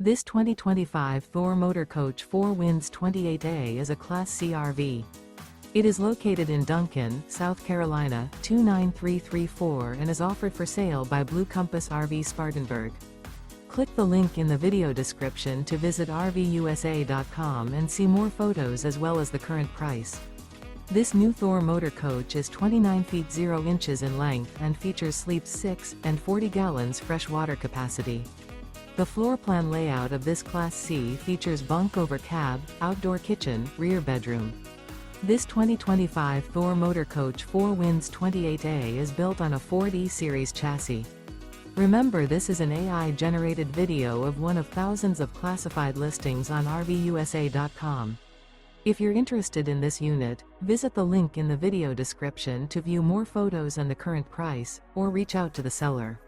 This 2025 Thor Motor Coach 4 Winds 28A is a Class C RV. It is located in Duncan, South Carolina, 29334 and is offered for sale by Blue Compass RV Spartanburg. Click the link in the video description to visit RVUSA.com and see more photos as well as the current price. This new Thor Motor Coach is 29 feet 0 inches in length and features sleeps 6 and 40 gallons fresh water capacity. The floor plan layout of this Class C features bunk over cab, outdoor kitchen, rear bedroom. This 2025 Thor Motor Coach 4 Winds 28A is built on a Ford E-Series chassis. Remember, this is an AI-generated video of one of thousands of classified listings on RVUSA.com. If you're interested in this unit, visit the link in the video description to view more photos and the current price, or reach out to the seller.